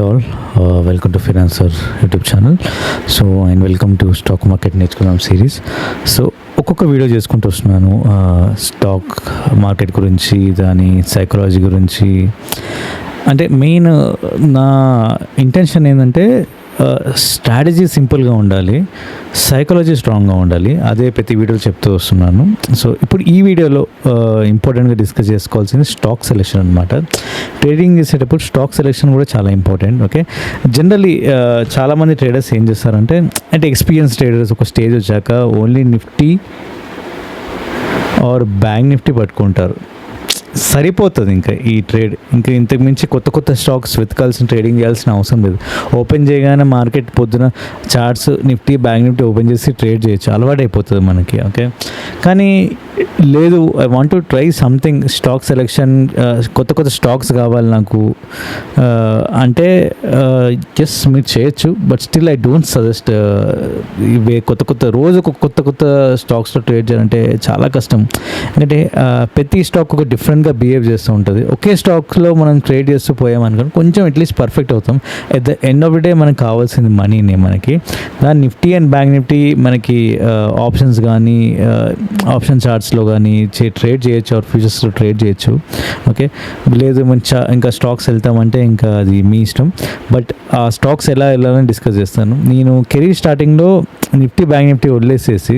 Hello all, welcome to financer YouTube channel. So and welcome to stock market నేర్చుకుందాం series. So ఒక్కొక్క video చేసుకుంటూ వస్తున్నాను stock market గురించి, దాని సైకాలజీ గురించి. అంటే మెయిన్ నా ఇంటెన్షన్ ఏంటంటే స్ట్రాటజీ సింపుల్గా ఉండాలి, సైకాలజీ స్ట్రాంగ్గా ఉండాలి. అదే ప్రతి వీడియోలో చెప్తూ వస్తున్నాను. సో ఇప్పుడు ఈ వీడియోలో ఇంపార్టెంట్గా డిస్కస్ చేసుకోవాల్సింది స్టాక్ సెలెక్షన్ అనమాట. ట్రేడింగ్ చేసేటప్పుడు స్టాక్ సెలెక్షన్ కూడా చాలా ఇంపార్టెంట్. ఓకే, జనరల్లీ చాలామంది ట్రేడర్స్ ఏం చేస్తారంటే, ఎక్స్పీరియన్స్ ట్రేడర్స్ ఒక స్టేజ్ వచ్చాక only Nifty or bank Nifty పట్టుకుంటారు, సరిపోతుంది ఇంకా ఈ ట్రేడ్. ఇంకా ఇంతకు మించి కొత్త కొత్త స్టాక్స్ వెతకాల్సిన, ట్రేడింగ్ చేయాల్సిన అవసరం లేదు. ఓపెన్ చేయగానే మార్కెట్ పొద్దున charts Nifty bank Nifty open చేసి ట్రేడ్ చేయొచ్చు, అలవాటు అయిపోతుంది మనకి. ఓకే, కానీ లేదు, I want to try something stock selection, కొత్త కొత్త స్టాక్స్ కావాలి నాకు అంటే జస్ట్ మీరు చేయొచ్చు. But still I don't suggest ఇవే కొత్త రోజుకు కొత్త స్టాక్స్లో ట్రేడ్ చేయాలంటే చాలా కష్టం. ఎందుకంటే ప్రతి స్టాక్ ఒక డిఫరెంట్గా బిహేవ్ చేస్తూ ఉంటుంది. ఒకే స్టాక్లో మనం ట్రేడ్ చేస్తూ పోయామనుకోండి కొంచెం అట్లీస్ట్ పర్ఫెక్ట్ అవుతాం. At the end of the day మనకు కావాల్సింది మనీనే. మనకి దాని నిఫ్టీ అండ్ బ్యాంక్ నిఫ్టీ మనకి ఆప్షన్స్ కానీ ఆప్షన్ చార్ట్స్లో కానీ ట్రేడ్ చేయొచ్చు, ఆర్ ఫ్యూచర్స్లో ట్రేడ్ చేయొచ్చు. ఓకే, లేదు ఇంకా స్టాక్స్ వెళ్తామంటే ఇంకా అది మీ ఇష్టం. బట్ ఆ స్టాక్స్ ఎలా వెళ్ళాలని డిస్కస్ చేస్తాను. నేను కెరీర్ స్టార్టింగ్లో నిఫ్టీ బ్యాంక్ నిఫ్టీ వదిలేసేసి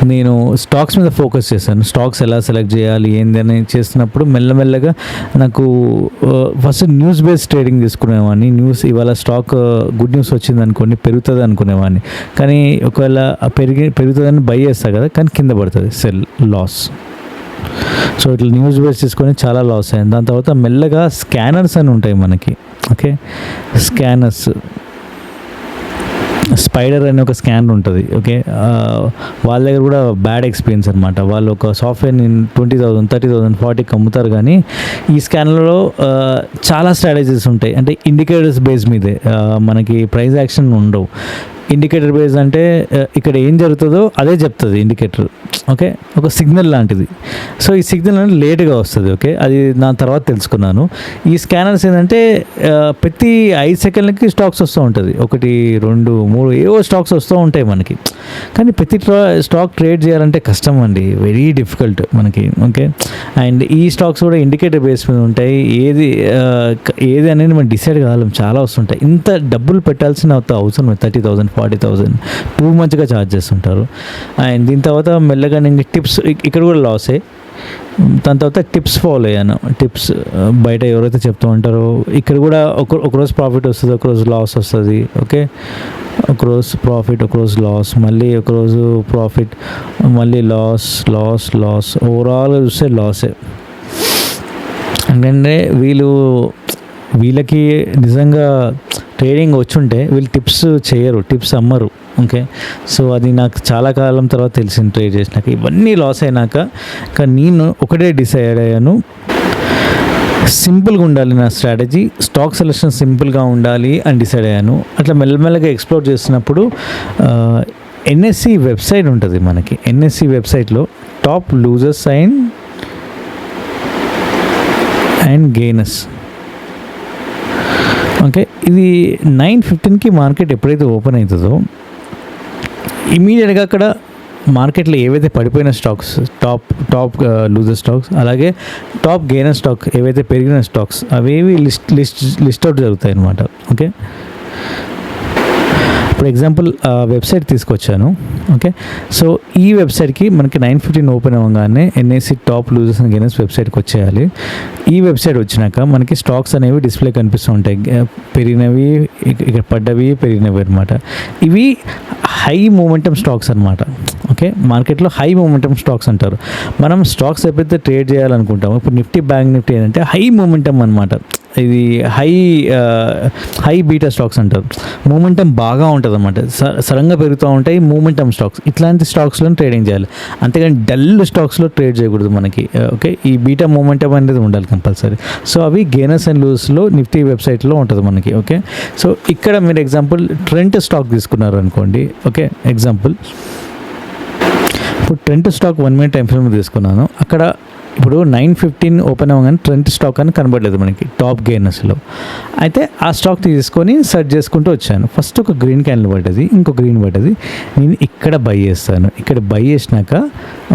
నేను స్టాక్స్ మీద ఫోకస్ చేశాను. స్టాక్స్ ఎలా సెలెక్ట్ చేయాలి ఏంది అని చేస్తున్నప్పుడు మెల్లమెల్లగా నాకు ఫస్ట్ న్యూస్ బేస్డ్ ట్రేడింగ్ తీసుకునేవాడిని. ఇవాళ స్టాక్ గుడ్ న్యూస్ వచ్చింది అనుకోండి, పెరుగుతుంది అనుకునేవాడిని. కానీ ఒకవేళ పెరుగుతుందని బై చేస్తా కదా, కానీ కింద పడుతుంది, సెల్, లాస్. సో ఇట్లా న్యూస్ బేస్ తీసుకొని చాలా లాస్ అయింది. దాని తర్వాత మెల్లగా స్కానర్స్ అని ఉంటాయి మనకి. ఓకే, స్కానర్స్, స్పైడర్ అనే ఒక స్కానర్ ఉంటుంది. ఓకే, వాళ్ళ దగ్గర కూడా బ్యాడ్ ఎక్స్పీరియన్స్ అనమాట. వాళ్ళు ఒక సాఫ్ట్వేర్ని 20,000, 30,000, 40,000 అమ్ముతారు. కానీ ఈ స్కానర్లో చాలా స్ట్రాటజీస్ ఉంటాయి. అంటే ఇండికేటర్స్ బేస్ మీదే, మనకి ప్రైస్ యాక్షన్ ఉండవు. ఇండికేటర్ బేస్ అంటే ఇక్కడ ఏం జరుగుతుందో అదే చెప్తుంది ఇండికేటర్. ఓకే, ఒక సిగ్నల్ లాంటిది. సో ఈ సిగ్నల్ అనేది లేట్గా వస్తుంది. ఓకే, అది నా తర్వాత తెలుసుకున్నాను. ఈ స్కానర్స్ ఏంటంటే ప్రతి 5 సెకండ్లకి స్టాక్స్ వస్తూ ఉంటుంది, 1, 2, 3 ఏవో స్టాక్స్ వస్తూ ఉంటాయి మనకి. కానీ ప్రతి స్టాక్ ట్రేడ్ చేయాలంటే కష్టం అండి, వెరీ డిఫికల్ట్ మనకి. ఓకే, అండ్ ఈ స్టాక్స్ కూడా ఇండికేటర్ బేస్ మీద ఉంటాయి. ఏది అనేది మనం డిసైడ్ కావాలి, చాలా వస్తుంటాయి. ఇంత డబ్బులు పెట్టాల్సిన అవసరం 30,000, 40,000 టూ మచ్గా ఛార్జ్ చేస్తుంటారు. అండ్ దీని తర్వాత మెల్లగా నేను టిప్స్, ఇక్కడ కూడా లాసే. దాని తర్వాత టిప్స్ ఫాలో అయ్యాను. టిప్స్ బయట ఎవరైతే చెప్తూ ఉంటారో, ఇక్కడ కూడా ఒకరోజు ప్రాఫిట్ వస్తుంది, ఒకరోజు లాస్ వస్తుంది. ఓకే, ఒకరోజు ప్రాఫిట్, ఒకరోజు లాస్, మళ్ళీ ఒకరోజు ప్రాఫిట్, మళ్ళీ లాస్. ఓవరాల్గా చూస్తే లాసే. ఎందుకంటే వీళ్ళకి నిజంగా ట్రేడింగ్ వచ్చుంటే వీళ్ళు టిప్స్ చేయరు, టిప్స్ అమ్మరు. ఓకే, సో అది నాకు చాలా కాలం తర్వాత తెలిసింది ట్రేడ్ చేసినాక. ఇవన్నీ లాస్ అయినాక కానీ నేను ఒకటే డిసైడ్ అయ్యాను, సింపుల్గా ఉండాలి నా స్ట్రాటజీ, స్టాక్ సెలెక్షన్ సింపుల్గా ఉండాలి అని డిసైడ్ అయ్యాను. అట్లా మెల్లమెల్లగా ఎక్స్ప్లోర్ చేస్తున్నప్పుడు ఎన్ఎస్సి వెబ్సైట్ ఉంటుంది మనకి. ఎన్ఎస్సి వెబ్సైట్లో top losers and gainers. Okay, ఇది 9:15కి మార్కెట్ ఎప్పుడైతే ఓపెన్ అవుతుందో ఇమీడియట్గా అక్కడ మార్కెట్లో ఏవైతే పడిపోయిన స్టాక్స్, టాప్ లూజర్ స్టాక్స్, అలాగే టాప్ గెయినర్ స్టాక్ ఏవైతే పెరిగిన స్టాక్స్ అవేవి లిస్ట్ అవుట్ జరుగుతాయి అన్నమాట. ఓకే, ఫర్ ఎగ్జాంపుల్ వెబ్సైట్ తీసుకొచ్చాను. ఓకే, సో ఈ వెబ్సైట్కి మనకి 9:15 ఓపెన్ అవ్వగానే NSC top losers and gainers వెబ్సైట్కి వచ్చేయాలి. ఈ వెబ్సైట్ వచ్చినాక మనకి స్టాక్స్ అనేవి డిస్ప్లే కనిపిస్తూ ఉంటాయి, పెరిగినవి, ఇక్కడ పడ్డవి, పెరిగినవి అనమాట. ఇవి హై మూమెంటమ్ స్టాక్స్ అనమాట. ఓకే, మార్కెట్లో హై మూమెంటమ్ స్టాక్స్ అంటారు. మనం స్టాక్స్ ఎప్పుడైతే ట్రేడ్ చేయాలనుకుంటామో, ఇప్పుడు నిఫ్టీ బ్యాంక్ నిఫ్టీ ఏంటంటే హై మూమెంటమ్ అనమాట. ఇది హై బీటా స్టాక్స్ అంటారు. మూమెంటం బాగా ఉంటుంది అనమాట, సడన్గా పెరుగుతూ ఉంటాయి మూమెంటం స్టాక్స్. ఇట్లాంటి స్టాక్స్లో ట్రేడింగ్ చేయాలి, అంతేగాని డల్ స్టాక్స్లో ట్రేడ్ చేయకూడదు మనకి. ఓకే, ఈ బీటా మూమెంటం అనేది ఉండాలి కంపల్సరీ. సో అవి గెయినర్స్ అండ్ లూజర్స్లో నిఫ్టీ వెబ్సైట్లో ఉంటుంది మనకి. ఓకే, సో ఇక్కడ మీరు ఎగ్జాంపుల్ ట్రెంట్ స్టాక్ తీసుకున్నారు అనుకోండి. ఓకే, ఎగ్జాంపుల్ ఇప్పుడు Trent stock 1 minute time frame తీసుకున్నాను. అక్కడ ఇప్పుడు 9:15 ఓపెన్ అవ్వగానే ట్రెండ్ స్టాక్ అని కనబడలేదు మనకి టాప్ గెయినర్స్లో. అయితే ఆ స్టాక్ తీసుకొని సెర్చ్ చేసుకుంటూ వచ్చాను. ఫస్ట్ ఒక గ్రీన్ క్యాండిల్ పడ్డది, ఇంకో గ్రీన్ పడ్డది. నేను ఇక్కడ బై చేస్తాను. ఇక్కడ బై చేసినాక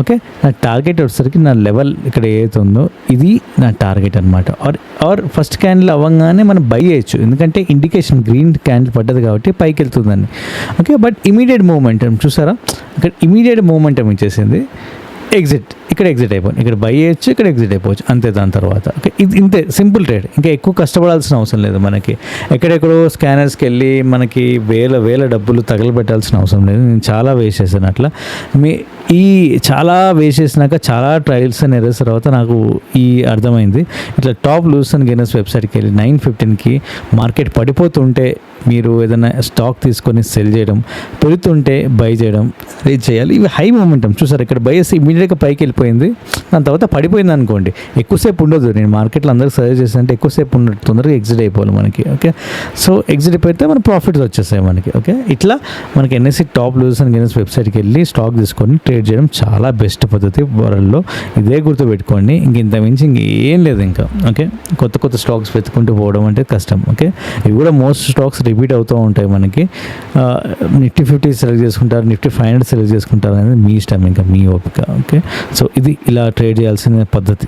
ఓకే, నా టార్గెట్ వచ్చేసరికి నా లెవెల్ ఇక్కడ ఏదైతే ఉందో ఇది నా టార్గెట్ అనమాట. ఆర్ ఫస్ట్ క్యాండిల్ అవ్వగానే మనం బై చేయొచ్చు, ఎందుకంటే ఇండికేషన్ గ్రీన్ క్యాండిల్ పడ్డది కాబట్టి పైకి వెళ్తుందని. ఓకే, బట్ ఇమీడియట్ మూమెంటం చూసారా, ఇక్కడ ఇమీడియట్ మూమెంటం ఇచ్చేసింది. ఇక్కడ ఎగ్జిట్ అయిపోయింది. ఇక్కడ బై చేయొచ్చు, ఇక్కడ ఎగ్జిట్ అయిపోవచ్చు అంతే. దాని తర్వాత ఓకే, ఇది ఇంతే సింపుల్ ట్రేడ్. ఇంకా ఎక్కువ కష్టపడాల్సిన అవసరం లేదు మనకి. ఎక్కడెక్కడో స్కానర్స్కి వెళ్ళి మనకి వేల డబ్బులు తగలబెట్టాల్సిన అవసరం లేదు. నేను చాలా వేస్ట్ చేశాను అట్లా. ఈ చాలా వేస్ట్ చేసినాక చాలా ట్రయల్స్ అండ్ ఎర్రర్స్ తర్వాత నాకు అర్థమైంది. ఇట్లా టాప్ లూస్ అండ్ గెయినర్స్ వెబ్సైట్కి వెళ్ళి 9:15కి మార్కెట్ పడిపోతుంటే మీరు ఏదైనా స్టాక్ తీసుకొని సెల్ చేయడం, పెరుగుతుంటే బై చేయడం రీచ్ చేయాలి. ఇవి హై మూమెంటం చూసారు. ఇక్కడ బై చేసి ఇమీడియట్గా పైకి వెళ్ళిపోయింది, దాని తర్వాత పడిపోయింది అనుకోండి, ఎక్కువసేపు ఉండదు. నేను మార్కెట్లో అందరికి సజెస్ట్ చేస్తానంటే ఎక్కువసేపు ఉండదు, తొందరగా ఎగ్జిట్ అయిపోవాలి మనకి. ఓకే, సో ఎగ్జిట్ అయిపోతే మన ప్రాఫిట్స్ వచ్చేస్తాయి మనకి. ఓకే, ఇట్లా మనకి NSC top losers and gainers వెబ్సైట్కి వెళ్ళి స్టాక్ తీసుకొని ట్రేడ్ చేయడం చాలా బెస్ట్ పద్ధతి వరల్డ్లో. ఇదే గుర్తుపెట్టుకోండి, ఇంత మించి ఇంకేం లేదు ఇంకా. ఓకే, కొత్త స్టాక్స్ వెతుకుంటూ పోవడం అంటే కష్టం. ఓకే, ఇవి కూడా మోస్ట్ స్టాక్స్ రిపీట్ అవుతూ ఉంటాయి మనకి. నిఫ్టీ 50 సెలెక్ట్ చేసుకుంటారు, నిఫ్టీ 500 సెలెక్ట్ చేసుకుంటారు అనేది మీ ఇష్టం, ఇంకా మీ ఓపిక. ఓకే, సో ఇది ఇలా ట్రేడ్ చేయాల్సిన పద్ధతి.